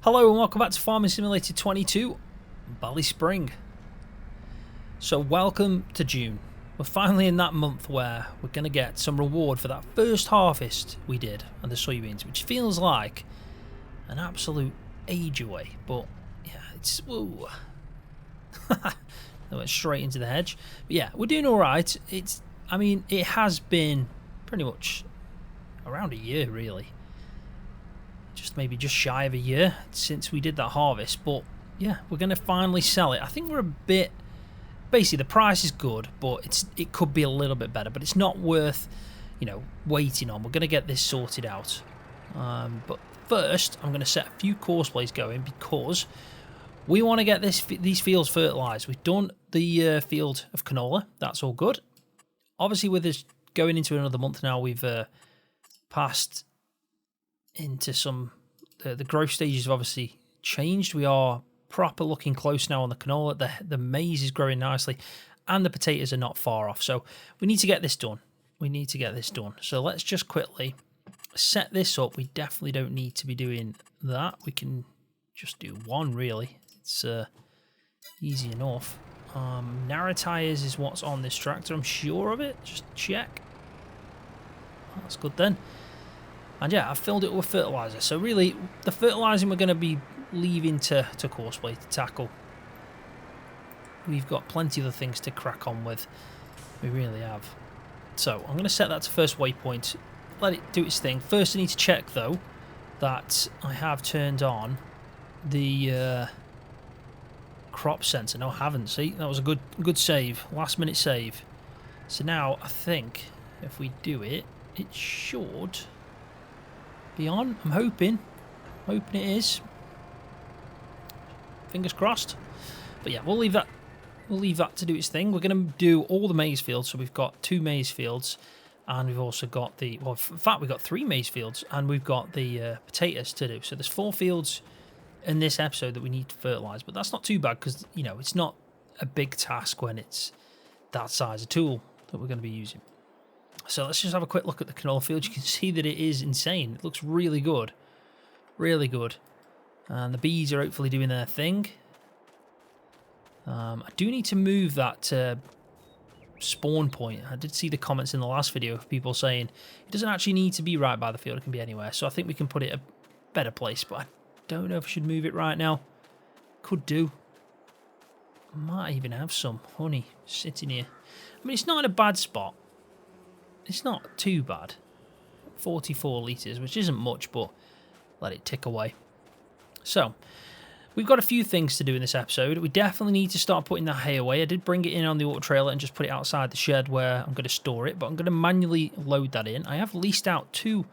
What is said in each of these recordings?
Hello and welcome back to Farming Simulator 22, ballyspring. So welcome to June. We're finally in that month where we're going to get some reward for that first harvest we did on the soybeans, which feels like an absolute age away. But yeah, it's... whoa. I went straight into the hedge. But yeah, we're doing alright. I mean, it has been pretty much around a year really. Maybe just shy of a year since we did that harvest, but yeah, we're going to finally sell it. I think we're a bit, basically the price is good, but it could be a little bit better, but it's not worth, you know, waiting on. We're going to get this sorted out, but first I'm going to set a few Courseplays going because we want to get these fields fertilized. We've done the field of canola, that's all good. Obviously with us going into another month now, we've passed into some the growth stages have obviously changed. We are proper looking close now on the canola. The maize is growing nicely and the potatoes are not far off, so we need to get this done. So let's just quickly set this up. We definitely don't need to be doing that. We can just do one really. It's easy enough. Narrow tires is what's on this tractor, I'm sure of it. Just check. That's good then. And yeah, I've filled it with fertilizer. So really, the fertilizing we're going to be leaving to Courseplay to tackle. We've got plenty of other things to crack on with. We really have. So I'm going to set that to first waypoint. Let it do its thing. First, I need to check though that I have turned on the crop sensor. No, I haven't. See, that was a good save. Last minute save. So now I think if we do it, it should be on. I'm hoping it is. Fingers crossed. But yeah, we'll leave that to do its thing. We're going to do all the maize fields. So we've got 2 maize fields, and we've also got the, well, in fact we've got 3 maize fields, and we've got the potatoes to do. So there's 4 fields in this episode that we need to fertilize, but that's not too bad because, you know, it's not a big task when it's that size of tool that we're going to be using. So let's just have a quick look at the canola field. You can see that it is insane. It looks really good. Really good. And the bees are hopefully doing their thing. I do need to move that spawn point. I did see the comments in the last video of people saying it doesn't actually need to be right by the field. It can be anywhere. So I think we can put it a better place. But I don't know if I should move it right now. Could do. Might even have some honey sitting here. I mean, it's not in a bad spot. It's not too bad. 44 litres, which isn't much, but let it tick away. So, we've got a few things to do in this episode. We definitely need to start putting that hay away. I did bring it in on the auto trailer and just put it outside the shed where I'm going to store it, but I'm going to manually load that in. I have leased out 2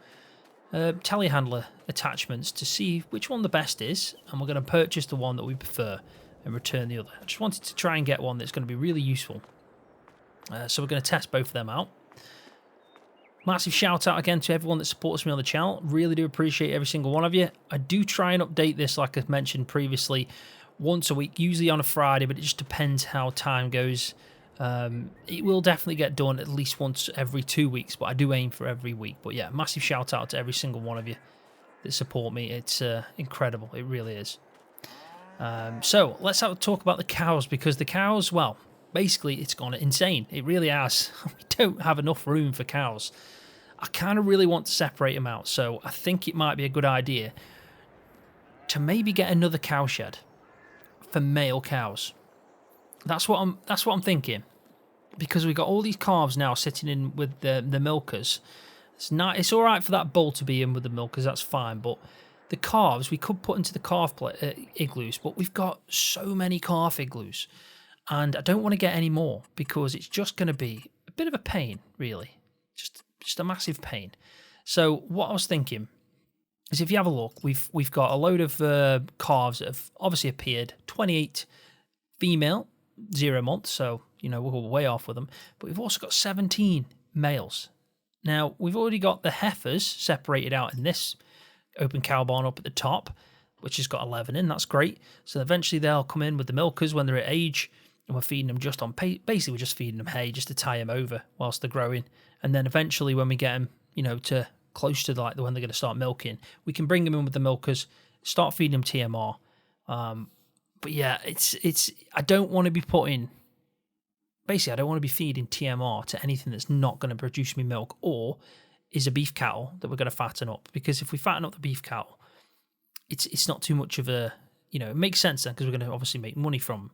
telehandler attachments to see which one the best is, and we're going to purchase the one that we prefer and return the other. I just wanted to try and get one that's going to be really useful. So we're going to test both of them out. Massive shout out again to everyone that supports me on the channel. Really do appreciate every single one of you. I do try and update this, like I mentioned previously, once a week, usually on a Friday, but it just depends how time goes. It will definitely get done at least once every 2 weeks, but I do aim for every week. But yeah, massive shout out to every single one of you that support me. It's incredible. It really is. So let's have a talk about the cows, because the cows, well, basically it's gone insane. It really has. We don't have enough room for cows. I kind of really want to separate them out, so I think it might be a good idea to maybe get another cow shed for male cows. That's what I'm thinking. because we've got all these calves now sitting in with the milkers. It's all right for that bull to be in with the milkers, that's fine, but the calves we could put into the calf igloos, but we've got so many calf igloos, and I don't want to get any more because it's just going to be a bit of a pain, really, just a massive pain. So what I was thinking is, if you have a look, we've got a load of calves that have obviously appeared. 28 female, 0 months, so you know we're way off with them. But we've also got 17 males. Now we've already got the heifers separated out in this open cow barn up at the top, which has got 11 in. That's great. So eventually they'll come in with the milkers when they're at age, and we're feeding them just on basically we're just feeding them hay just to tie them over whilst they're growing. And then eventually when we get them, you know, to close to like when they're going to start milking, we can bring them in with the milkers, start feeding them TMR. But yeah, it's I don't want to be putting, basically I don't want to be feeding TMR to anything that's not going to produce me milk or is a beef cattle that we're going to fatten up, because if we fatten up the beef cattle, it's not too much of a, you know, it makes sense then because we're going to obviously make money from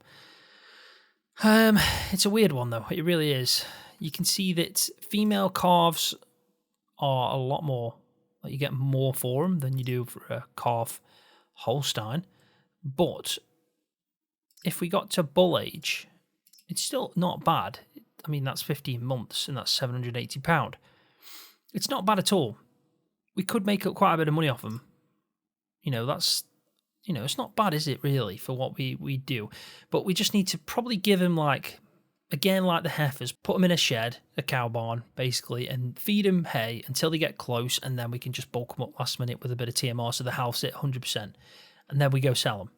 them. It's a weird one though, it really is. You can see that female calves are a lot more, like you get more for them than you do for a calf Holstein. But if we got to bull age, it's still not bad. I mean, that's 15 months and that's £780. It's not bad at all. We could make up quite a bit of money off them. You know, that's, you know, it's not bad, is it, really, for what we do? But we just need to probably give them, like, again, like the heifers, put them in a shed, a cow barn, basically, and feed them hay until they get close, and then we can just bulk them up last minute with a bit of TMR so the house at 100%, and then we go sell them.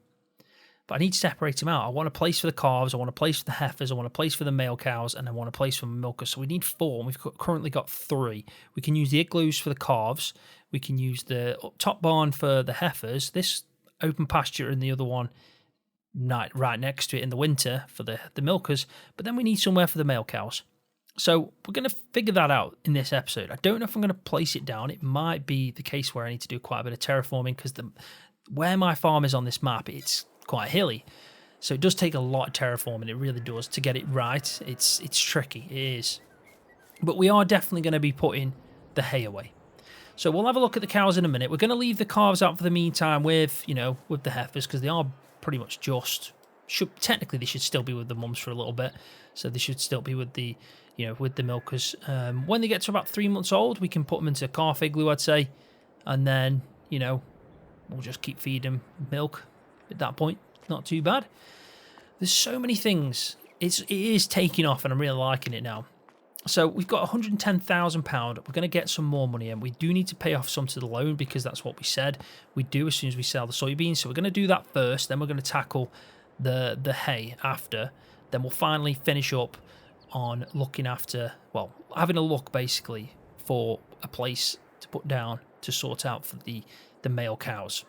But I need to separate them out. I want a place for the calves, I want a place for the heifers, I want a place for the male cows, and I want a place for the milkers. So we need 4, and we've currently got 3. We can use the igloos for the calves, we can use the top barn for the heifers, this open pasture and the other one right next to it in the winter for the milkers, but then we need somewhere for the male cows. So we're going to figure that out in this episode. I don't know if I'm going to place it down. It might be the case where I need to do quite a bit of terraforming because where my farm is on this map, it's quite hilly. So it does take a lot of terraforming, it really does, to get it right. It's tricky, it is. But we are definitely going to be putting the hay away. So we'll have a look at the cows in a minute. We're going to leave the calves out for the meantime with, you know, with the heifers because they are pretty much technically they should still be with the mums for a little bit, so they should still be with the, you know, with the milkers. When they get to about 3 months old, we can put them into a calf igloo, I'd say, and then, you know, we'll just keep feeding them milk at that point. Not too bad. There's so many things. It is taking off, and I'm really liking it now. So we've got £110,000. We're going to get some more money, and we do need to pay off some to the loan because that's what we said we do as soon as we sell the soybeans. So we're going to do that first, then we're going to tackle the hay after. Then we'll finally finish up on looking after, well, having a look basically for a place to put down to sort out for the male cows.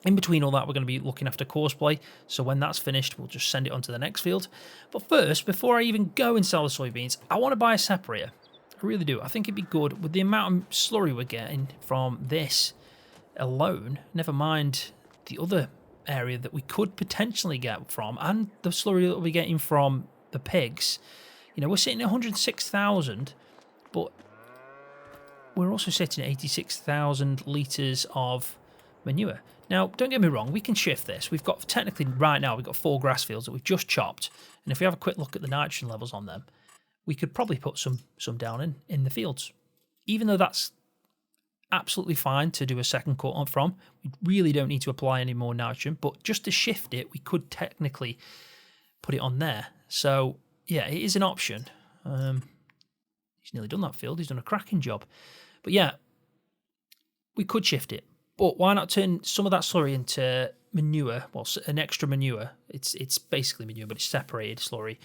In between all that, we're going to be looking after Courseplay, so when that's finished, we'll just send it on to the next field. But first, before I even go and sell the soybeans, I want to buy a separator. I really do. I think it'd be good with the amount of slurry we're getting from this alone, never mind the other area that we could potentially get from, and the slurry that we'll be getting from the pigs. You know, we're sitting at 106,000, but we're also sitting at 86,000 litres of manure. Now, don't get me wrong, we can shift this. We've got, technically right now, we've got 4 grass fields that we've just chopped. And if we have a quick look at the nitrogen levels on them, we could probably put some down in the fields. Even though that's absolutely fine to do a second cut on from, we really don't need to apply any more nitrogen. But just to shift it, we could technically put it on there. So, yeah, it is an option. He's nearly done that field. He's done a cracking job. But yeah, we could shift it. But why not turn some of that slurry into manure, well, an extra manure. It's basically manure, but it's separated slurry,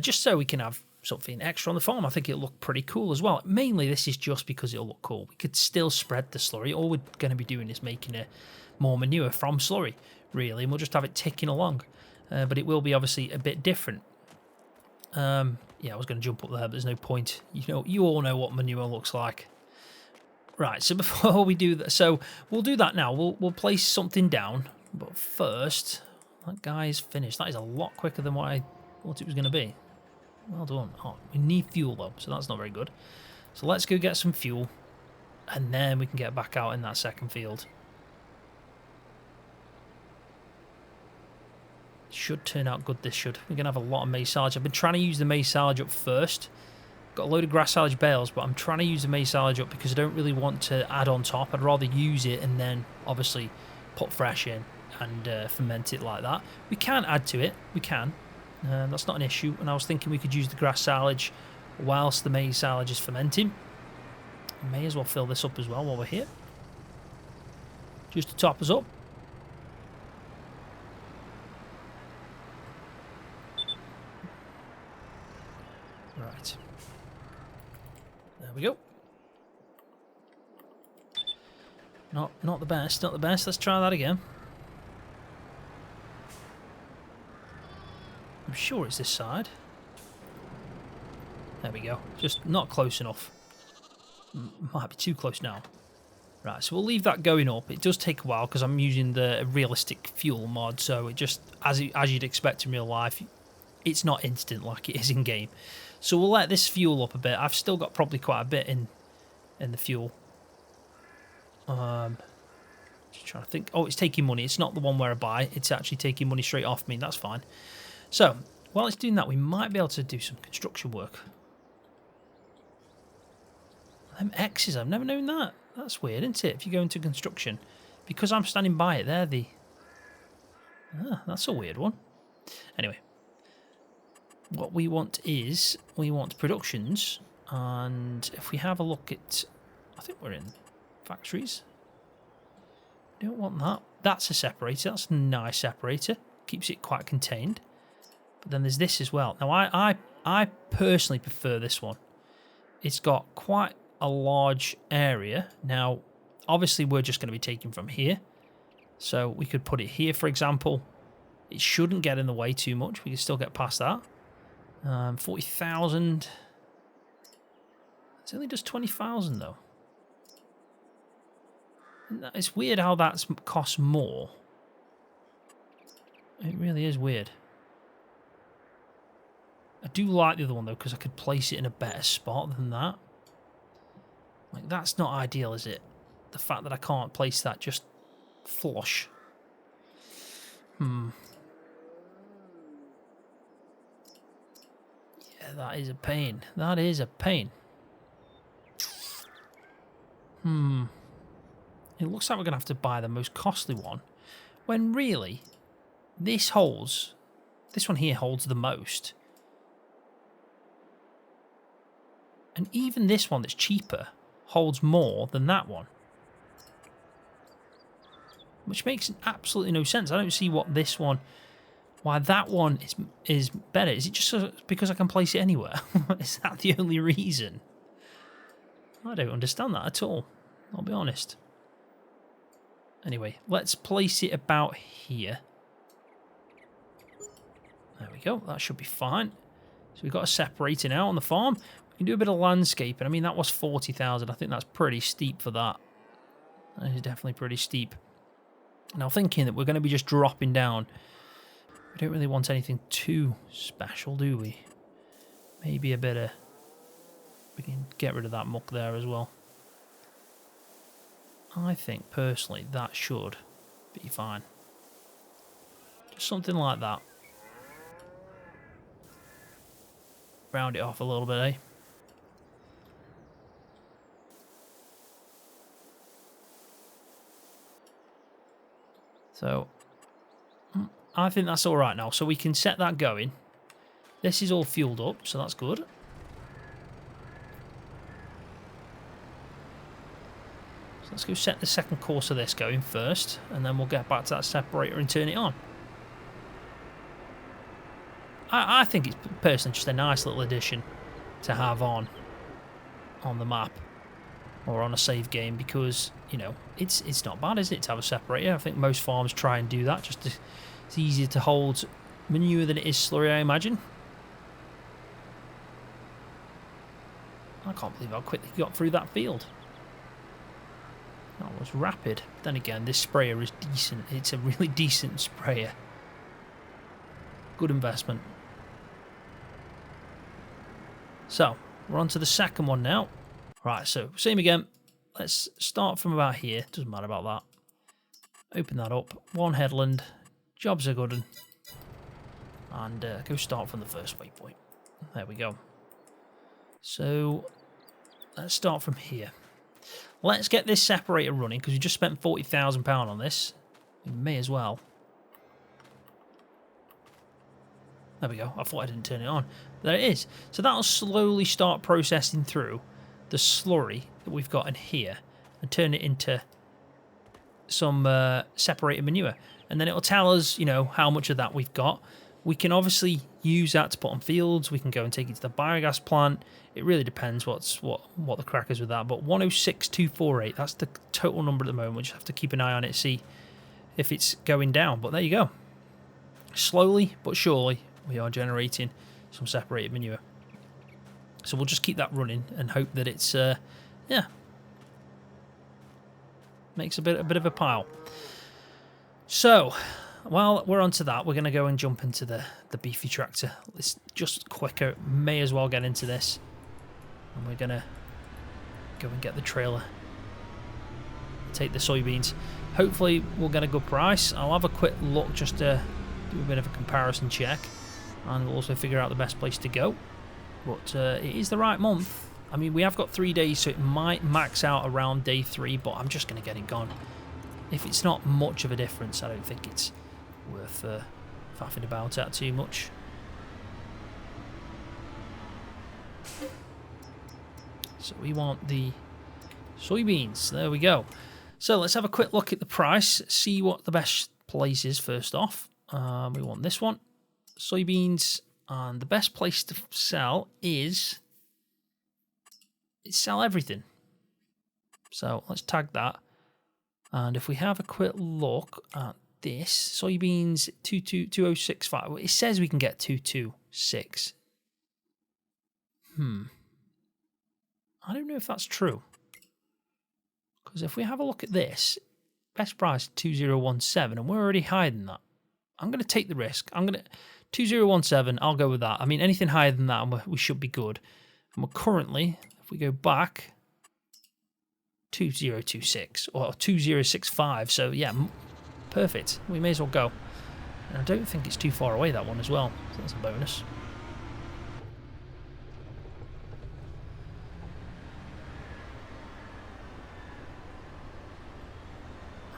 just so we can have something extra on the farm. I think it'll look pretty cool as well. Mainly, this is just because it'll look cool. We could still spread the slurry. All we're going to be doing is making more manure from slurry, really, and we'll just have it ticking along. But it will be obviously a bit different. Yeah, I was going to jump up there, but there's no point. You all know what manure looks like. Right, so before we do that, so we'll do that now. We'll place something down, but first, that guy is finished. That is a lot quicker than what I thought it was going to be. Well done. Oh, we need fuel though, so that's not very good. So let's go get some fuel, and then we can get back out in that second field. Should turn out good, this should. We're going to have a lot of maize silage. I've been trying to use the maize silage up first. Got a load of grass silage bales, but I'm trying to use the maize silage up because I don't really want to add on top. I'd rather use it and then obviously put fresh in and ferment it like that. We can add to it. We can. That's not an issue. And I was thinking we could use the grass silage whilst the maize silage is fermenting. We may as well fill this up as well while we're here. Just to top us up. Right. There we go. Not the best, not the best. Let's try that again. I'm sure it's this side. There we go. Just not close enough. Might be too close now. Right, so we'll leave that going up. It does take a while because I'm using the realistic fuel mod, so it just, as you'd expect in real life, it's not instant like it is in game. So we'll let this fuel up a bit. I've still got probably quite a bit in the fuel. Just trying to think. Oh, it's taking money. It's not the one where I buy. It's actually taking money straight off me. That's fine. So while it's doing that, we might be able to do some construction work. Them X's, I've never known that. That's weird, isn't it? If you go into construction, because I'm standing by it, they're the... Ah, that's a weird one. Anyway, what we want is, we want productions, and if we have a look at... I think we're in factories. We don't want that. That's a separator. That's a nice separator. Keeps it quite contained. But then there's this as well. Now, I personally prefer this one. It's got quite a large area. Now, obviously, we're just going to be taking from here. So we could put it here, for example. It shouldn't get in the way too much. We can still get past that. 40,000. It's only just 20,000, though. It's weird how that costs more. It really is weird. I do like the other one, though, because I could place it in a better spot than that. Like, that's not ideal, is it? The fact that I can't place that just flush. Yeah, that is a pain. That is a pain. It looks like we're going to have to buy the most costly one. When really, this one here holds the most. And even this one that's cheaper holds more than that one. Which makes absolutely no sense. I don't see why that one is better. Is it just because I can place it anywhere? Is that the only reason? I don't understand that at all. I'll be honest. Anyway, let's place it about here. There we go. That should be fine. So we've got a separator now on the farm. We can do a bit of landscaping. I mean, that was 40,000. I think that's pretty steep for that. That is definitely pretty steep. Now, thinking that we're going to be just dropping down. We don't really want anything too special, do we? Maybe a bit of... We can get rid of that muck there as well. I think, personally, that should be fine. Just something like that. Round it off a little bit, eh? So, I think that's all right now. So we can set that going. This is all fueled up, so that's good. So let's go set the second course of this going first, and then we'll get back to that separator and turn it on. I think it's personally just a nice little addition to have on the map or on a save game because, you know, it's not bad, is it, to have a separator? I think most farms try and do that. Just it's easier to hold manure than it is slurry, I imagine. I can't believe how quickly he got through that field. That was rapid. Then again, this sprayer is decent. It's a really decent sprayer. Good investment. So, we're on to the second one now. Right, so same again. Let's start from about here. Doesn't matter about that. Open that up. One headland. Jobs are good. And go start from the first waypoint. There we go. So, let's start from here. Let's get this separator running, because we just spent £40,000 on this. We may as well. There we go. I thought I didn't turn it on. There it is. So that'll slowly start processing through the slurry that we've got in here and turn it into some separated manure. And then it'll tell us, you know, how much of that we've got. We can obviously use that to put on fields. We can go and take it to the biogas plant. It really depends what the crack is with that. But 106,248, that's the total number at the moment. We just have to keep an eye on it, see if it's going down. But there you go. Slowly but surely, we are generating some separated manure. So we'll just keep that running and hope that it's, yeah, makes a bit of a pile. So, while we're onto that, we're going to go and jump into the beefy tractor. It's just quicker. May as well get into this. And we're going to go and get the trailer. Take the soybeans. Hopefully, we'll get a good price. I'll have a quick look just to do a bit of a comparison check. And we'll also figure out the best place to go. But it is the right month. I mean, we have got 3 days, so it might max out around day 3, but I'm just going to get it gone. If it's not much of a difference, I don't think it's worth faffing about that too much. So we want the soybeans. There we go. So let's have a quick look at the price, see what the best place is first off. We want this one. Soybeans, and the best place to sell is sell everything. So let's tag that. And if we have a quick look at this, soybeans 2065. Well, it says we can get 226. I don't know if that's true. Because if we have a look at this, best price 2017, and we're already higher than that. I'm going to take the risk. 2017, I'll go with that. I mean, anything higher than that, we should be good. And we're currently, if we go back, 2026 or 2065. So, yeah, perfect. We may as well go. And I don't think it's too far away, that one as well. So that's a bonus.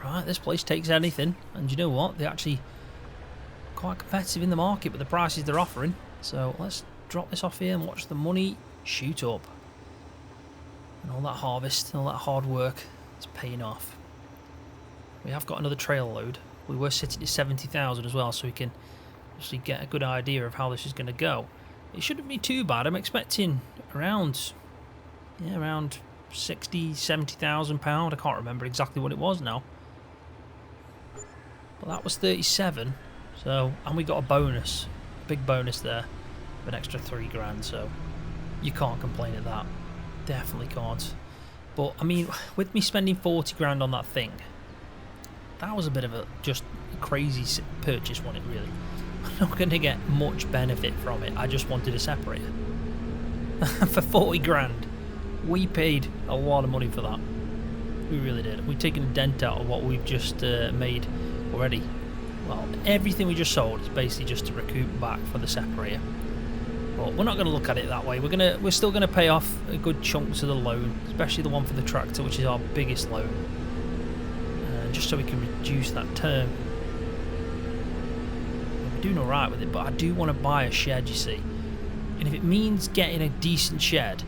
Right, this place takes anything. And you know what? They're actually quite competitive in the market with the prices they're offering. So let's drop this off here and watch the money shoot up. And all that harvest and all that hard work is paying off. We have got another trail load. We were sitting at 70,000 as well, so we can actually get a good idea of how this is going to go. It shouldn't be too bad. I'm expecting around 60, 70,000 pound. I can't remember exactly what it was now. But that was 37. So, and we got a bonus, big bonus there, of an extra 3 grand. So, you can't complain at that. Definitely can't. But I mean, with me spending 40 grand on that thing, that was a bit of a just crazy purchase, wasn't it? Really, I'm not going to get much benefit from it. I just wanted a separator for 40 grand. We paid a lot of money for that. We really did. We've taken a dent out of what we've just made already. Well, everything we just sold is basically just to recoup back for the separator. But we're not going to look at it that way. We're still going to pay off a good chunk to the loan, especially the one for the tractor, which is our biggest loan, just so we can reduce that term. We're doing all right with it, but I do want to buy a shed, you see. And if it means getting a decent shed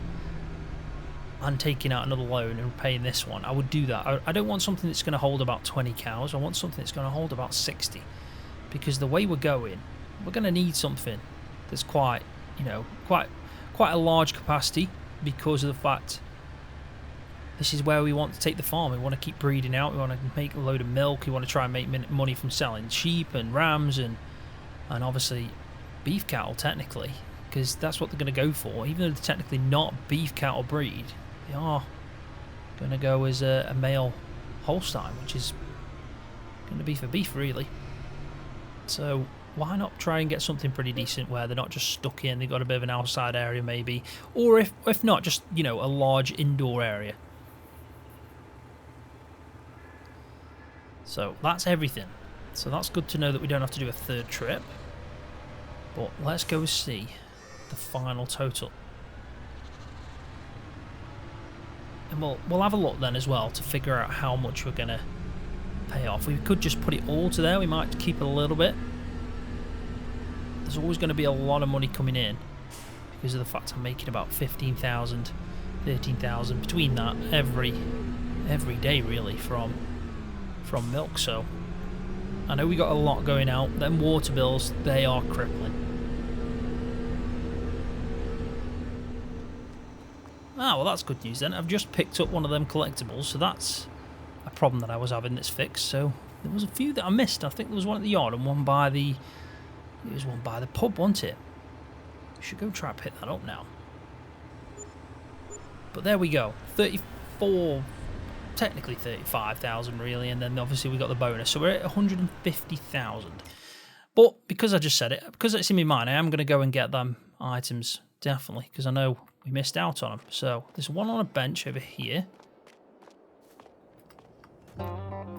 and taking out another loan and paying this one, I would do that. I don't want something that's going to hold about 20 cows. I want something that's going to hold about 60. Because the way we're going, we're going to need something that's quite, you know, quite a large capacity, because of the fact this is where we want to take the farm. We want to keep breeding out. We want to make a load of milk. We want to try and make money from selling sheep and rams and obviously beef cattle, technically, because that's what they're going to go for. Even though they're technically not beef cattle breed, they are going to go as a male Holstein, which is going to be for beef, really. So why not try and get something pretty decent where they're not just stuck in, they've got a bit of an outside area maybe, or if not, just, you know, a large indoor area. So that's everything. So that's good to know that we don't have to do a third trip. But let's go see the final total. And we'll have a look then as well to figure out how much we're going to pay off. We could just put it all to there. We might keep it a little bit. There's always going to be a lot of money coming in because of the fact I'm making about 15,000, 13,000 between that every day really from milk. So I know we got a lot going out. Them water bills, they are crippling. Ah, well, that's good news then. I've just picked up one of them collectibles, so that's a problem that I was having that's fixed. So there was a few that I missed. I think there was one at the yard and one by the... It was one by the pub, wasn't it? We should go try and pick that up now. But there we go. 34... Technically 35,000 really, and then obviously we got the bonus. So we're at 150,000. But because I just said it, because it's in my mind, I am going to go and get them items, definitely, because I know we missed out on them. So there's one on a bench over here.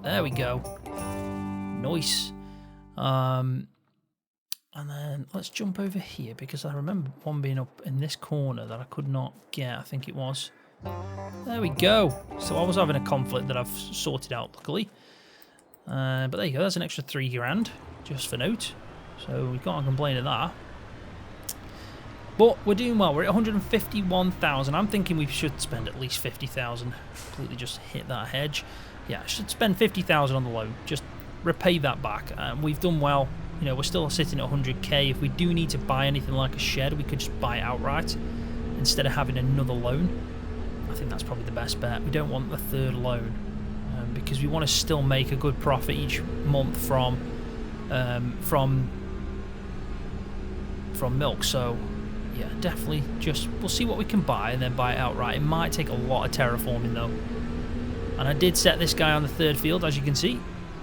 There we go. Nice. And then let's jump over here, because I remember one being up in this corner that I could not get, I think it was. There we go. So I was having a conflict that I've sorted out, luckily. But there you go, that's an extra 3 grand, just for note. So we can't complain of that. But we're doing well. We're at 151,000. I'm thinking we should spend at least 50,000. Completely just hit that hedge. Yeah, I should spend 50,000 on the loan. Just repay that back. We've done well. You know, we're still sitting at 100k. If we do need to buy anything like a shed, we could just buy it outright instead of having another loan. I think that's probably the best bet. We don't want the third loan because we want to still make a good profit each month from milk. So yeah, definitely just we'll see what we can buy and then buy it outright. It might take a lot of terraforming though. And I did set this guy on the third field, as you can see.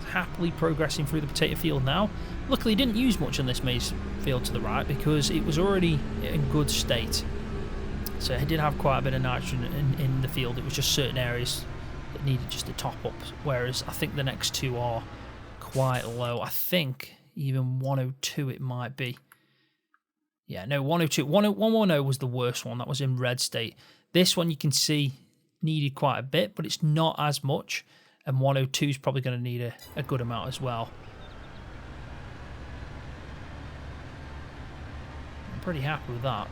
Happily progressing through the potato field now. Luckily, didn't use much on this maize field to the right because it was already in good state. So it did have quite a bit of nitrogen in the field. It was just certain areas that needed just a top up. Whereas I think the next two are quite low. I think even 102 it might be. Yeah, no, 102. 110 was the worst one. That was in red state. This one you can see needed quite a bit, but it's not as much. And 102 is probably going to need a good amount as well. I'm pretty happy with that.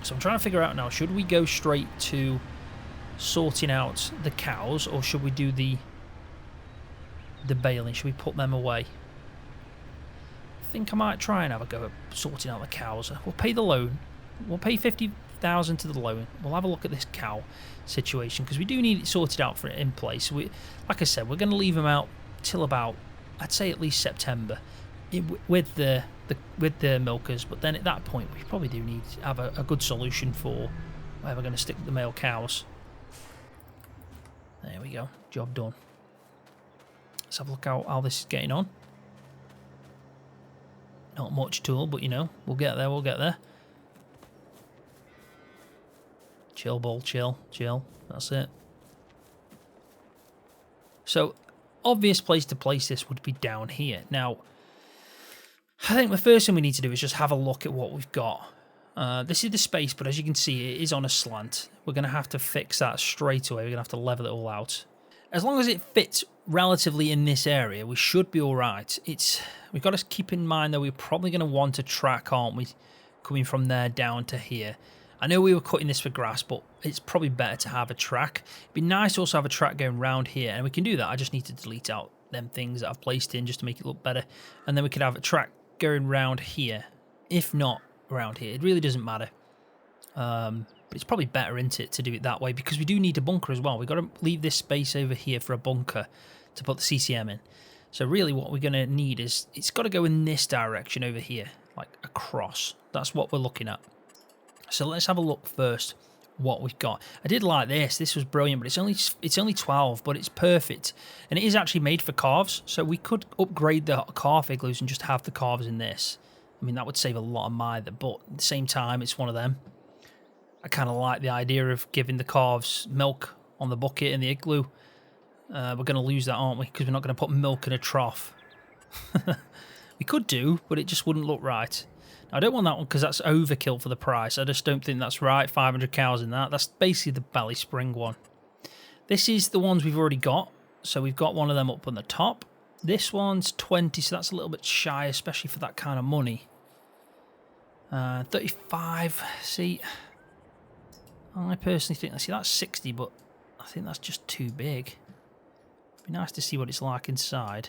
So I'm trying to figure out now, should we go straight to sorting out the cows, or should we do the baling? Should we put them away? I think I might try and have a go at sorting out the cows. We'll pay the loan. We'll pay 50,000 to the loan. We'll have a look at this cow situation because we do need it sorted out for it in place. Like I said, we're going to leave them out till about, I'd say at least September with the milkers. But then at that point, we probably do need to have a good solution for where we're going to stick the male cows. There we go. Job done. Let's have a look how this is getting on. Not much tool, but you know, we'll get there, we'll get there. Chill, ball, chill, chill. That's it. So, obvious place to place this would be down here. Now, I think the first thing we need to do is just have a look at what we've got. This is the space, but as you can see, it is on a slant. We're going to have to fix that straight away. We're going to have to level it all out. As long as it fits relatively in this area, we should be all right. We've got to keep in mind that we're probably going to want a track, aren't we, coming from there down to here. I know we were cutting this for grass, but it's probably better to have a track. It'd be nice to also have a track going round here, and we can do that. I just need to delete out them things that I've placed in just to make it look better. And then we could have a track going round here, if not around here. It really doesn't matter. But it's probably better, isn't it, to do it that way, because we do need a bunker as well. We've got to leave this space over here for a bunker to put the CCM in. So really what we're going to need is, it's got to go in this direction over here, like across. That's what we're looking at. So let's have a look first what we've got. I did like this. This was brilliant, but it's only 12, but it's perfect. And it is actually made for calves, so we could upgrade the calf igloos and just have the calves in this. I mean, that would save a lot of mither, but at the same time, it's one of them. I kind of like the idea of giving the calves milk on the bucket in the igloo. We're going to lose that, aren't we? Because we're not going to put milk in a trough. We could do, but it just wouldn't look right. Now, I don't want that one because that's overkill for the price. I just don't think that's right. 500 cows in that. That's basically the Bally Spring one. This is the ones we've already got. So we've got one of them up on the top. This one's 20, so that's a little bit shy, especially for that kind of money. 35, see, I personally think, see, that's 60, but I think that's just too big. It'd be nice to see what it's like inside.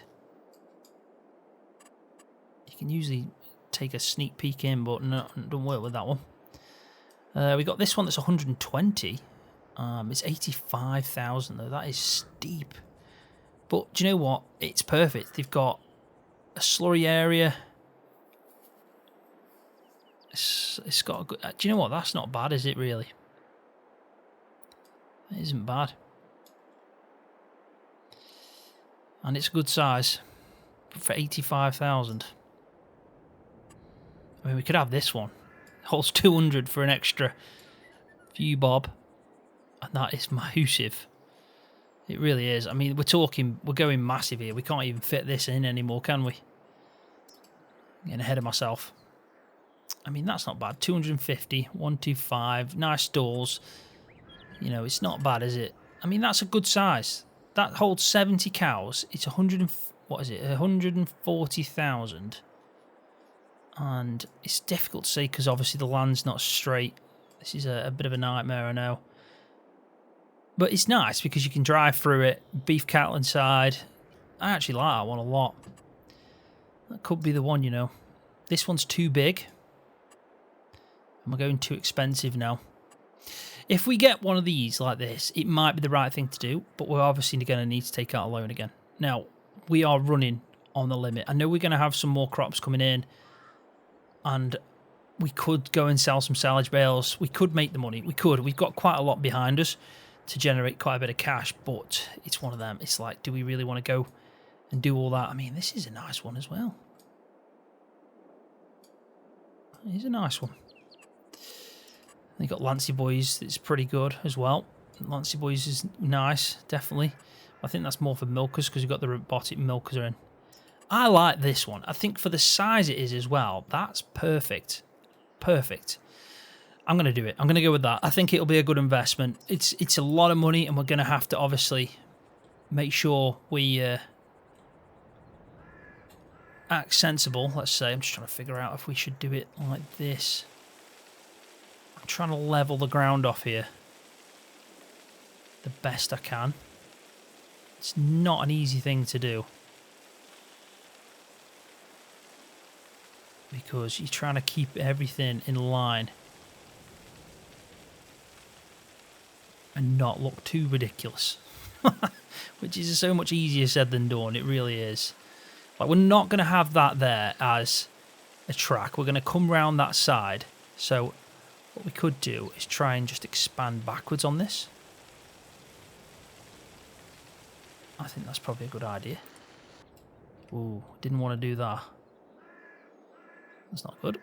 You can usually take a sneak peek in, but no, it doesn't work with that one. We got this one that's 120. It's 85,000 though. That is steep. But do you know what? It's perfect. They've got a slurry area. It's got a good... do you know what? That's not bad, is it, really? It isn't bad. And it's a good size for 85,000. I mean, we could have this one. It holds 200 for an extra few bob. And that is massive. It really is. I mean, we're going massive here. We can't even fit this in anymore, can we? I'm getting ahead of myself. I mean, that's not bad. 250, 125, nice stalls. You know, it's not bad, is it? I mean, that's a good size. That holds 70 cows. It's 140,000. And it's difficult to say because obviously the land's not straight. This is a bit of a nightmare, I know. But it's nice because you can drive through it, beef cattle inside. I actually like that one a lot. That could be the one, you know. This one's too big. And we're going too expensive now. If we get one of these like this, it might be the right thing to do, but we're obviously going to need to take out a loan again. Now, we are running on the limit. I know we're going to have some more crops coming in, and we could go and sell some silage bales. We could make the money. We could. We've got quite a lot behind us to generate quite a bit of cash, but it's one of them. It's like, do we really want to go and do all that? I mean, this is a nice one as well. It is a nice one. They got Lancy Boys, it's pretty good as well. Lancy Boys is nice, definitely. I think that's more for milkers because you've got the robotic milkers in. I like this one. I think for the size it is as well, that's perfect. Perfect. I'm going to do it. I'm going to go with that. I think it'll be a good investment. It's a lot of money, and we're going to have to obviously make sure we act sensible, let's say. I'm just trying to figure out if we should do it like this. I'm trying to level the ground off here the best I can. It's not an easy thing to do, because you're trying to keep everything in line and not look too ridiculous. Which is so much easier said than done. It really is. Like, we're not going to have that there as a track. We're going to come round that side. So what we could do is try and just expand backwards on this. I think that's probably a good idea. Ooh, didn't want to do that. That's not good.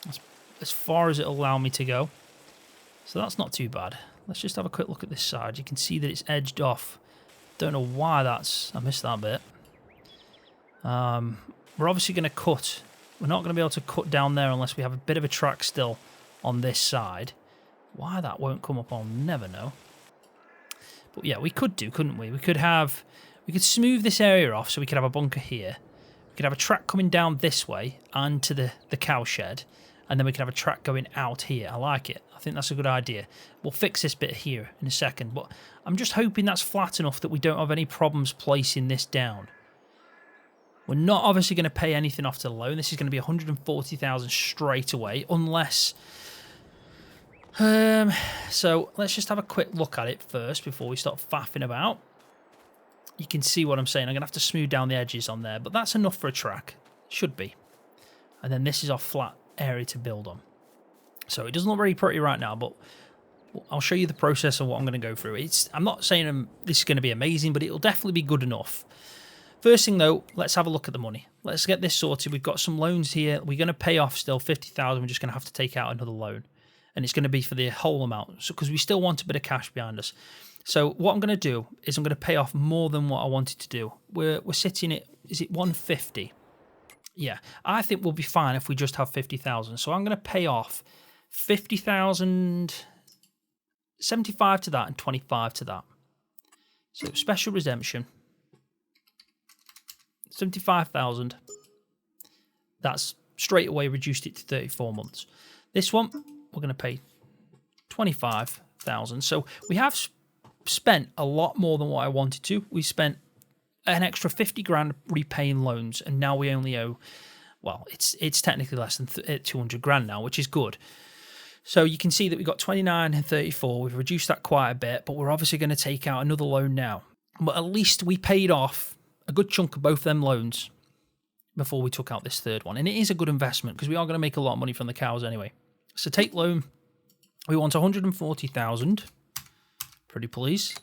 That's as far as it'll allow me to go. So that's not too bad. Let's just have a quick look at this side. You can see that it's edged off. Don't know why that's... I missed that bit. We're obviously going to cut. We're not going to be able to cut down there unless we have a bit of a track still on this side. Why that won't come up, I'll never know. But yeah, we could do, couldn't we? We could smooth this area off so we could have a bunker here. We could have a track coming down this way and to the cow shed. And then we could have a track going out here. I like it. I think that's a good idea. We'll fix this bit here in a second. But I'm just hoping that's flat enough that we don't have any problems placing this down. We're not obviously going to pay anything off to the loan. This is going to be 140,000 straight away, unless... so let's just have a quick look at it first before we start faffing about. you can see what I'm saying. I'm going to have to smooth down the edges on there, but that's enough for a track. Should be. And then this is our flat area to build on. So it doesn't look very pretty right now, but I'll show you the process of what I'm going to go through. I'm not saying this is going to be amazing, but it'll definitely be good enough. First thing though, let's have a look at the money. Let's get this sorted. We've got some loans here. We're going to pay off still 50,000. We're just going to have to take out another loan, and it's going to be for the whole amount. So because we still want a bit of cash behind us. So what I'm going to do is I'm going to pay off more than what I wanted to do. We're sitting at, is it 150? Yeah, I think we'll be fine if we just have 50,000. So I'm going to pay off 50,000, 75 to that, and 25 to that. So special redemption, 75,000. That's straight away reduced it to 34 months. This one, we're going to pay 25,000. So we have spent a lot more than what I wanted to. We spent an extra 50 grand repaying loans, and now we only owe, well, it's technically less than 200 grand now, which is good. So you can see that we've got 29 and 34. We've reduced that quite a bit, but we're obviously going to take out another loan now. But at least we paid off a good chunk of both them loans before we took out this third one. And it is a good investment because we are going to make a lot of money from the cows anyway. So take loan. We want 140,000. Pretty please.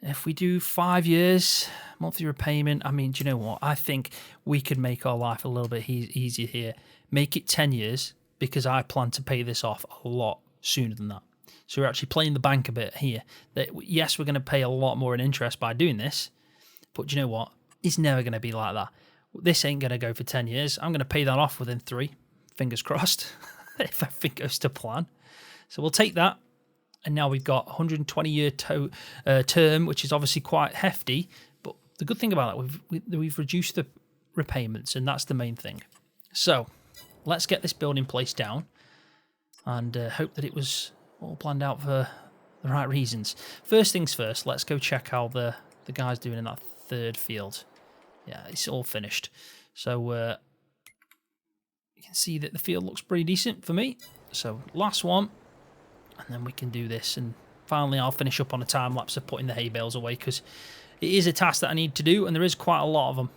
If we do 5 years, monthly repayment, I mean, do you know what? I think we could make our life a little bit easier here. Make it 10 years because I plan to pay this off a lot sooner than that. So we're actually playing the bank a bit here. That yes, we're going to pay a lot more in interest by doing this, but do you know what? It's never going to be like that. This ain't going to go for 10 years. I'm going to pay that off within 3. Fingers crossed, if everything goes to plan. So we'll take that. And now we've got 120-year term, which is obviously quite hefty. But the good thing about that, we've reduced the repayments, and that's the main thing. So let's get this building place down and hope that it was all planned out for the right reasons. First things first, let's go check how the guy's doing in that third field. Yeah, it's all finished. So you can see that the field looks pretty decent for me. So last one. And then we can do this, and finally I'll finish up on a time lapse of putting the hay bales away because it is a task that I need to do, and there is quite a lot of them.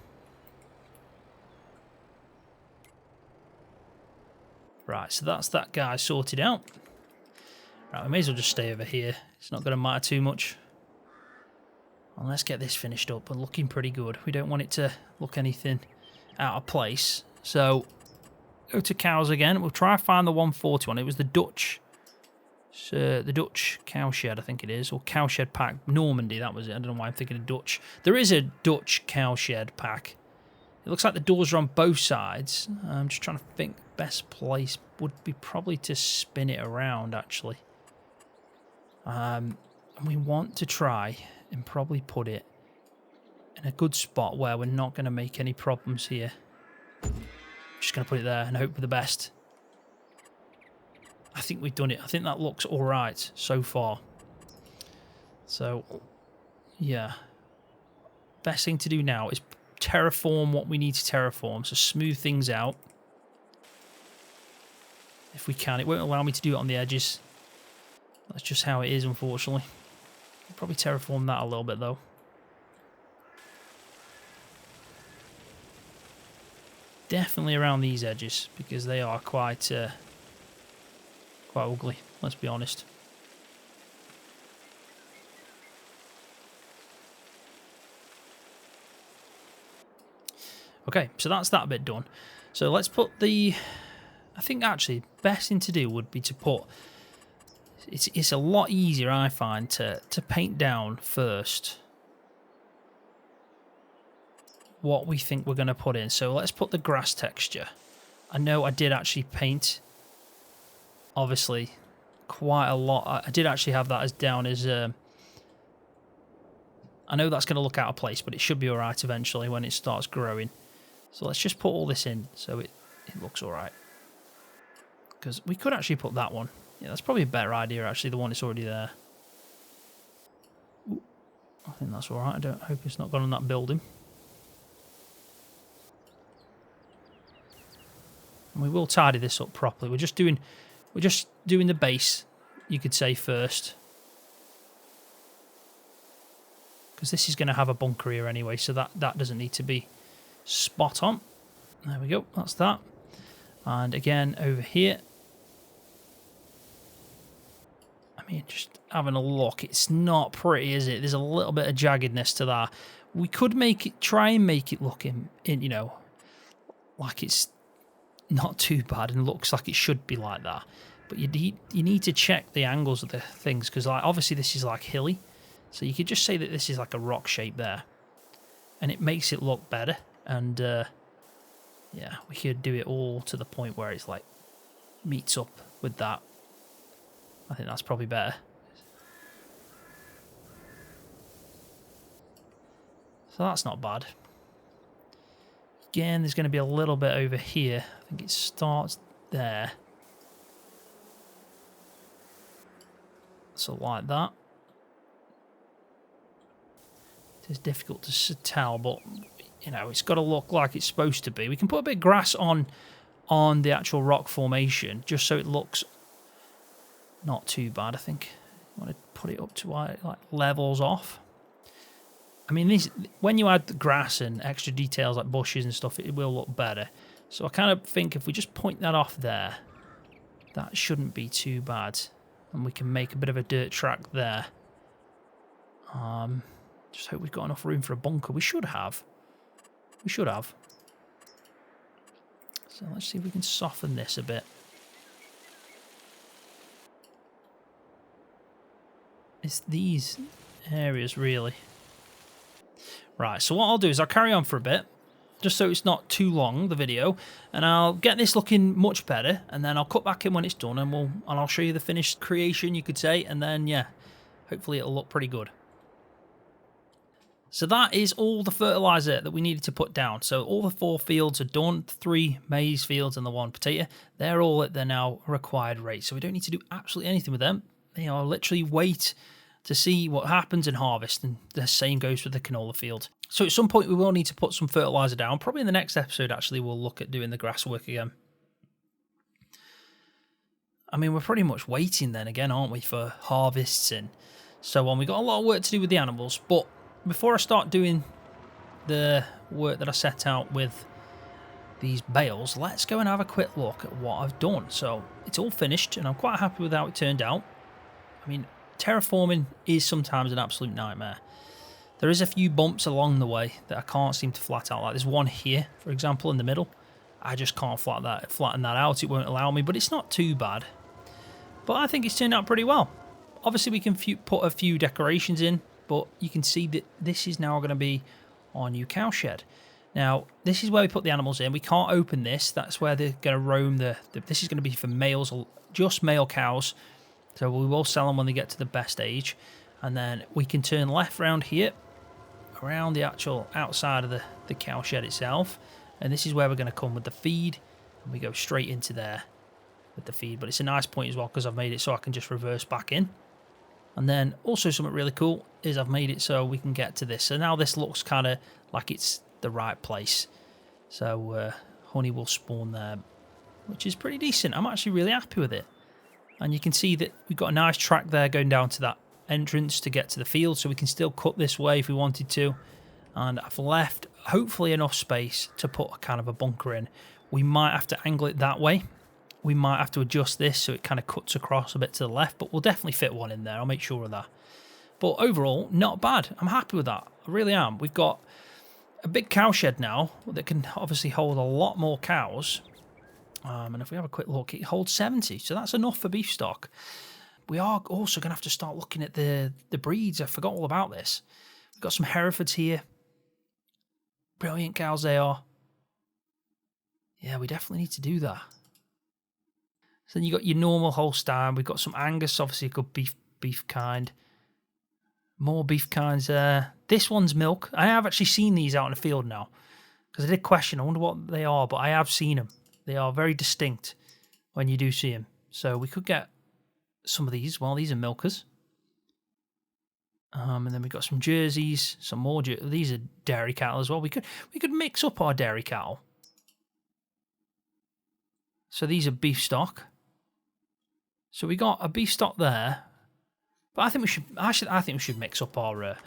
Right, so that's that guy sorted out. Right, we may as well just stay over here. It's not going to matter too much. And let's get this finished up and looking pretty good. We don't want it to look anything out of place. So go to cows again. We'll try and find the 140 one. It was the Dutch. The Dutch cowshed, I think it is, or cowshed pack. Normandy, that was it. I don't know why I'm thinking of Dutch. There is a Dutch cowshed pack. It looks like the doors are on both sides. I'm just trying to think. Best place would be probably to spin it around, actually. And we want to try and probably put it in a good spot where we're not going to make any problems here. Just going to put it there and hope for the best. I think we've done it. I think that looks all right so far. So, yeah. Best thing to do now is terraform what we need to terraform. So smooth things out. If we can. It won't allow me to do it on the edges. That's just how it is, unfortunately. I'll probably terraform that a little bit, though. Definitely around these edges, because they are quite ugly, let's be honest. Okay, so that's that bit done. So let's put the... I think actually best thing to do would be to put... It's a lot easier, I find, to paint down first what we think we're going to put in. So let's put the grass texture. I know I did actually paint... Obviously, quite a lot. I did actually have that as down as... I know that's going to look out of place, but it should be alright eventually when it starts growing. So let's just put all this in so it looks alright. Because we could actually put that one. Yeah, that's probably a better idea, actually, the one that's already there. Ooh, I think that's alright. I don't hope it's not gone on that building. And we will tidy this up properly. We're just doing the base, you could say, first. because this is going to have a bunker here anyway, so that doesn't need to be spot on. There we go, that's that. And again over here, I mean, just having a look, it's not pretty, is it? There's a little bit of jaggedness to that. We could make it, try and make it look in you know, like it's not too bad and looks like it should be like that. But you need to check the angles of the things, because like obviously this is like hilly, so you could just say that this is like a rock shape there, and it makes it look better. And yeah, we could do it all to the point where it's like meets up with that. I think that's probably better. So that's not bad. Again, there's going to be a little bit over here. I think it starts there. So like that. It is difficult to tell, but you know, it's got to look like it's supposed to be. We can put a bit of grass on the actual rock formation, just so it looks not too bad. I think I want to put it up to like levels off. I mean, these, when you add the grass and extra details like bushes and stuff, it will look better. So I kind of think if we just point that off there, that shouldn't be too bad. And we can make a bit of a dirt track there. Just hope we've got enough room for a bunker. We should have. We should have. So let's see if we can soften this a bit. It's these areas, really. Right, so what I'll do is I'll carry on for a bit, just so it's not too long, the video, and I'll get this looking much better, and then I'll cut back in when it's done, and I'll show you the finished creation, you could say, and then, yeah, hopefully it'll look pretty good. So that is all the fertilizer that we needed to put down. So all the 4 fields are done, 3 maize fields and the 1 potato. They're all at their now required rate, so we don't need to do absolutely anything with them. You know, literally wait to see what happens and harvest, and the same goes with the canola field. So at some point we will need to put some fertilizer down. Probably in the next episode, actually, we'll look at doing the grass work again. I mean, we're pretty much waiting then again, aren't we, for harvests and so on. We've got a lot of work to do with the animals, but before I start doing the work that I set out with these bales, let's go and have a quick look at what I've done. So it's all finished, and I'm quite happy with how it turned out. I mean, terraforming is sometimes an absolute nightmare. There is a few bumps along the way that I can't seem to flat out. Like there's one here, for example, in the middle. I just can't flatten that out. It won't allow me, but it's not too bad. But I think it's turned out pretty well. Obviously, we can put a few decorations in, but you can see that this is now going to be our new cow shed. Now, this is where we put the animals in. We can't open this. That's where they're going to roam. This is going to be for males, just male cows. So we will sell them when they get to the best age. And then we can turn left round here, around the actual outside of the cow shed itself. And this is where we're going to come with the feed. And we go straight into there with the feed. But it's a nice point as well, because I've made it so I can just reverse back in. And then also something really cool is I've made it so we can get to this. So now this looks kind of like it's the right place. So honey will spawn there, which is pretty decent. I'm actually really happy with it. And you can see that we've got a nice track there going down to that entrance to get to the field. So we can still cut this way if we wanted to. And I've left hopefully enough space to put a kind of a bunker in. We might have to angle it that way. We might have to adjust this so it kind of cuts across a bit to the left, but we'll definitely fit one in there. I'll make sure of that. But overall, not bad. I'm happy with that. I really am. We've got a big cow shed now that can obviously hold a lot more cows. And if we have a quick look, it holds 70, so that's enough for beef stock. We are also going to have to start looking at the breeds. I forgot all about this. We've got some Herefords here. Brilliant cows they are. Yeah, we definitely need to do that. So then you've got your normal Holstein. We've got some Angus, obviously a good beef kind. More beef kinds there. This one's milk. I have actually seen these out in the field now, because I did question, I wonder what they are, but I have seen them. They are very distinct when you do see them. So we could get some of these. Well, these are milkers. And then we've got some Jerseys, some more. These are dairy cattle as well. We could mix up our dairy cattle. So these are beef stock. So we got a beef stock there, but I think we should. I think we should mix up our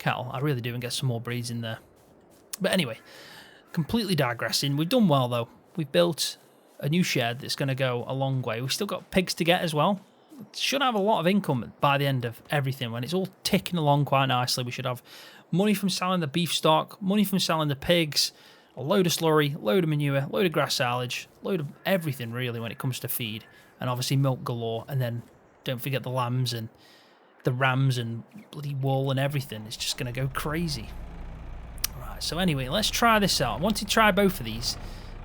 cattle. I really do, and get some more breeds in there. But anyway, completely digressing. We've done well, though. We've built a new shed that's going to go a long way. We've still got pigs to get as well. Should have a lot of income by the end of everything. When it's all ticking along quite nicely, we should have money from selling the beef stock, money from selling the pigs, a load of slurry, load of manure, load of grass silage, load of everything really when it comes to feed, and obviously milk galore. And then don't forget the lambs and the rams and bloody wool and everything. It's just going to go crazy. Right, so anyway, let's try this out. I wanted to try both of these,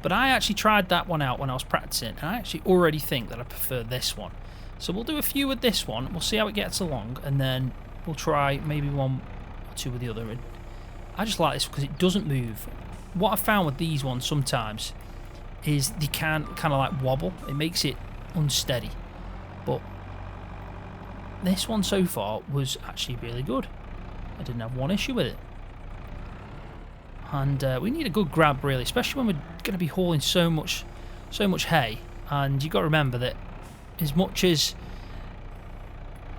but I actually tried that one out when I was practicing, and I actually already think that I prefer this one. So we'll do a few with this one, we'll see how it gets along, and then we'll try maybe one or two with the other. And I just like this because it doesn't move. What I've found with these ones sometimes is they can kind of like wobble. It makes it unsteady. But this one so far was actually really good. I didn't have one issue with it. And we need a good grab really, especially when we're going to be hauling so much hay. And you've got to remember that as much as,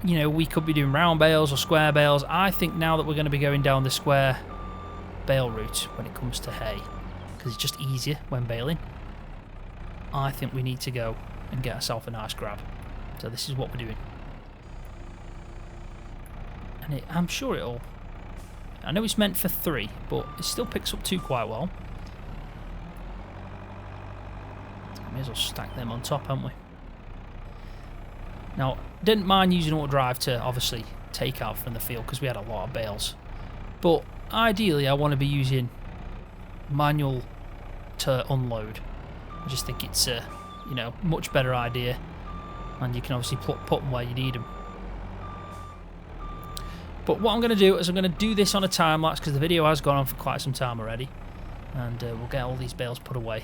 you know, we could be doing round bales or square bales, I think now that we're going to be going down the square bale route when it comes to hay, because it's just easier when baling, I think we need to go and get ourselves a nice grab. So this is what we're doing. And I'm sure it'll... I know it's meant for 3, but it still picks up 2 quite well. May as well stack them on top, haven't we? Now, didn't mind using auto drive to obviously take out from the field because we had a lot of bales. But ideally, I want to be using manual to unload. I just think it's a, you know, much better idea, and you can obviously put them where you need them. But what I'm going to do is I'm going to do this on a time lapse because the video has gone on for quite some time already, and we'll get all these bales put away.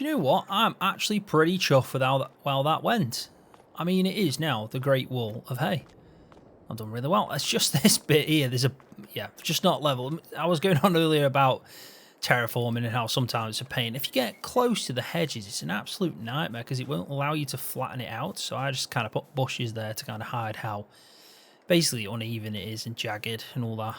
you know what? I'm actually pretty chuffed with how well that went. I mean, it is now the Great Wall of Hay. I've done really well. It's just this bit here. There's a, yeah, just not level. I was going on earlier about terraforming and how sometimes it's a pain. If you get close to the hedges, it's an absolute nightmare because it won't allow you to flatten it out. So I just kind of put bushes there to kind of hide how basically uneven it is and jagged and all that.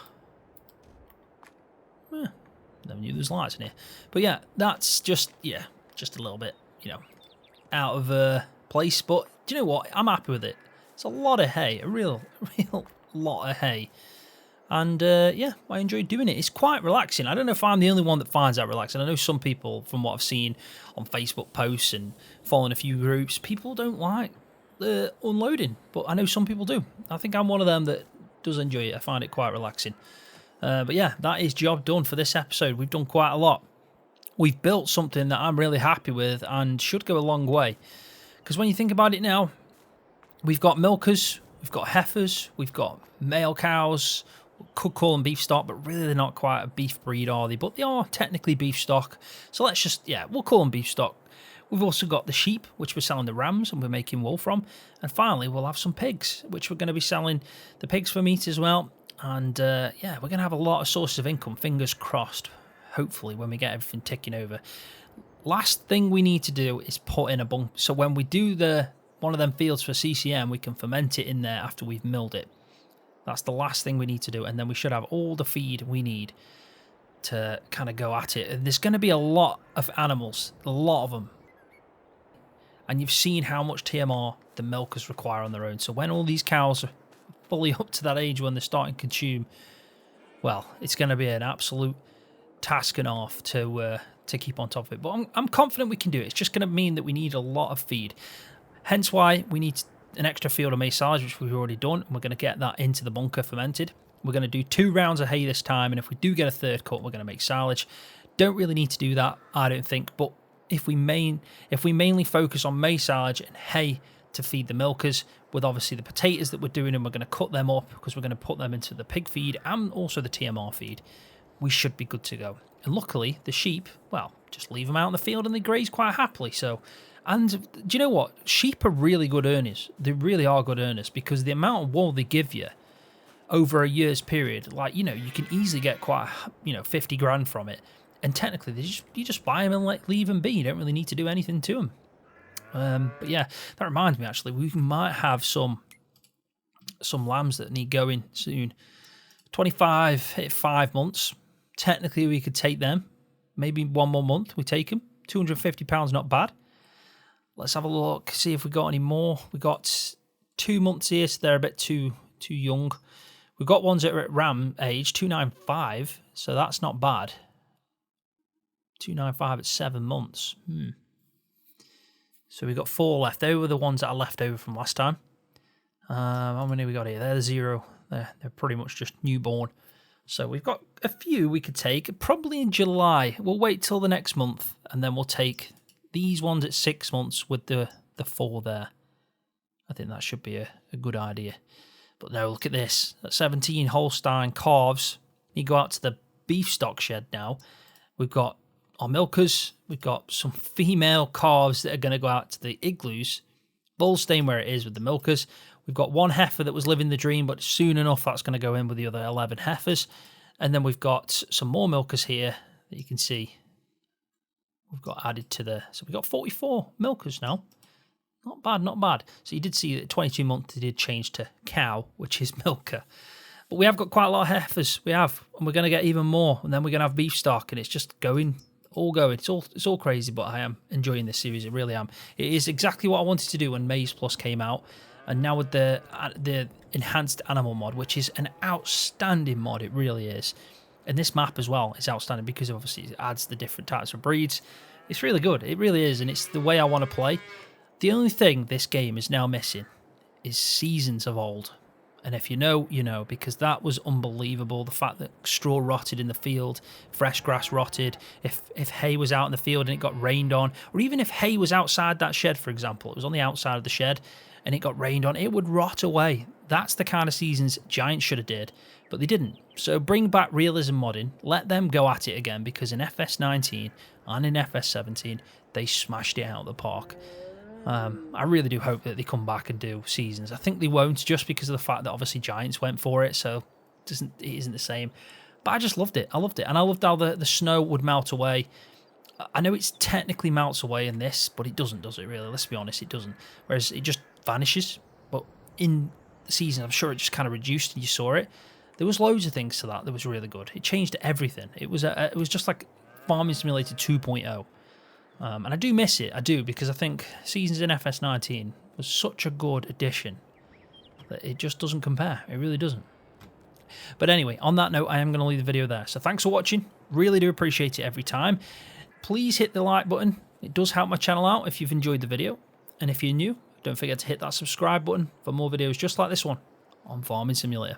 Never knew there was lights in here. But yeah, that's just, yeah, just a little bit, you know, out of place. But do you know what? I'm happy with it. It's a lot of hay, a real lot of hay. And yeah, I enjoyed doing it. It's quite relaxing. I don't know if I'm the only one that finds that relaxing. I know some people, from what I've seen on Facebook posts and following a few groups, people don't like the unloading. But I know some people do. I think I'm one of them that does enjoy it. I find it quite relaxing. But yeah, that is job done for this episode. We've done quite a lot. We've built something that I'm really happy with and should go a long way. Because when you think about it now, we've got milkers, we've got heifers, we've got male cows. We could call them beef stock, but really they're not quite a beef breed, are they? But they are technically beef stock. So let's just, yeah, we'll call them beef stock. We've also got the sheep, which we're selling the rams and we're making wool from. And finally, we'll have some pigs, which we're going to be selling the pigs for meat as well. And yeah, we're going to have a lot of sources of income, fingers crossed, hopefully, when we get everything ticking over. Last thing we need to do is put in a bunker. So when we do one of them fields for CCM, we can ferment it in there after we've milled it. That's the last thing we need to do. And then we should have all the feed we need to kind of go at it. And there's going to be a lot of animals, a lot of them. And you've seen how much TMR the milkers require on their own. So when all these cows are fully up to that age when they're starting to consume, well, it's going to be an absolute task and a half to keep on top of it. But I'm confident we can do it. It's just going to mean that we need a lot of feed. Hence why we need an extra field of maize silage, which we've already done. We're going to get that into the bunker fermented. We're going to do 2 rounds of hay this time, and if we do get a third cut, we're going to make silage. Don't really need to do that, I don't think. But if we mainly focus on maize silage and hay to feed the milkers, with obviously the potatoes that we're doing, and we're going to cut them up because we're going to put them into the pig feed and also the TMR feed, we should be good to go. And luckily, the sheep, well, just leave them out in the field and they graze quite happily. So, and do you know what? Sheep are really good earners. They really are good earners because the amount of wool they give you over a year's period, like, you know, you can easily get quite, 50 grand from it. And technically, you just buy them and leave them be. You don't really need to do anything to them. But yeah, that reminds me, actually, we might have some lambs that need going soon. 25 hit 5 months. Technically, we could take them. Maybe 1 more month, we take them. £250, not bad. Let's have a look, see if we got any more. We got 2 months here, so they're a bit too young. We've got ones that are at ram age, 295, so that's not bad. 295 at 7 months. So we've got 4 left. They were the ones that are left over from last time. How many we got here? They're 0. They're pretty much just newborn. So we've got a few we could take, probably in July. We'll wait till the next month, and then we'll take these ones at 6 months with the 4 there. I think that should be a good idea. But no, look at this. At 17 Holstein calves. You go out to the beef stock shed now. We've got our milkers. We've got some female calves that are going to go out to the igloos. Bulls staying where it is with the milkers. We've got 1 heifer that was living the dream, but soon enough that's going to go in with the other 11 heifers. And then we've got some more milkers here that you can see. We've got added to so we've got 44 milkers now. Not bad, not bad. So you did see that 22 months they did change to cow, which is milker. But we have got quite a lot of heifers. We have, and we're going to get even more. And then we're going to have beef stock, and it's just going. It's all crazy, but I am enjoying this series. I really am. It is exactly what I wanted to do when Maize Plus came out, and now with the enhanced animal mod, which is an outstanding mod. It really is. And this map as well is outstanding because obviously it adds the different types of breeds. It's really good. It really is, and it's the way I want to play. The only thing this game is now missing is Seasons of Old. And if you know, you know, because that was unbelievable. The fact that straw rotted in the field, fresh grass rotted, if hay was out in the field and it got rained on, or even if hay was outside that shed, for example, it was on the outside of the shed, and it got rained on, it would rot away. That's the kind of seasons Giants should have did, but they didn't. So bring back realism modding, let them go at it again, because in FS19 and in FS17, they smashed it out of the park. I really do hope that they come back and do seasons. I think they won't, just because of the fact that obviously Giants went for it, so it isn't the same. But I just loved it. I loved it. And I loved how the snow would melt away. I know it's technically melts away in this, but it doesn't, does it really? Let's be honest, it doesn't. Whereas it just vanishes. But in the season, I'm sure it just kind of reduced and you saw it. There was loads of things to that was really good. It changed everything. It was just like Farming Simulator 2.0. And I do miss it. I do, because I think seasons in FS19 was such a good addition that it just doesn't compare. It really doesn't. But anyway, on that note, I am going to leave the video there. So thanks for watching. Really do appreciate it every time. Please hit the like button. It does help my channel out if you've enjoyed the video. And if you're new, don't forget to hit that subscribe button for more videos just like this one on Farming Simulator.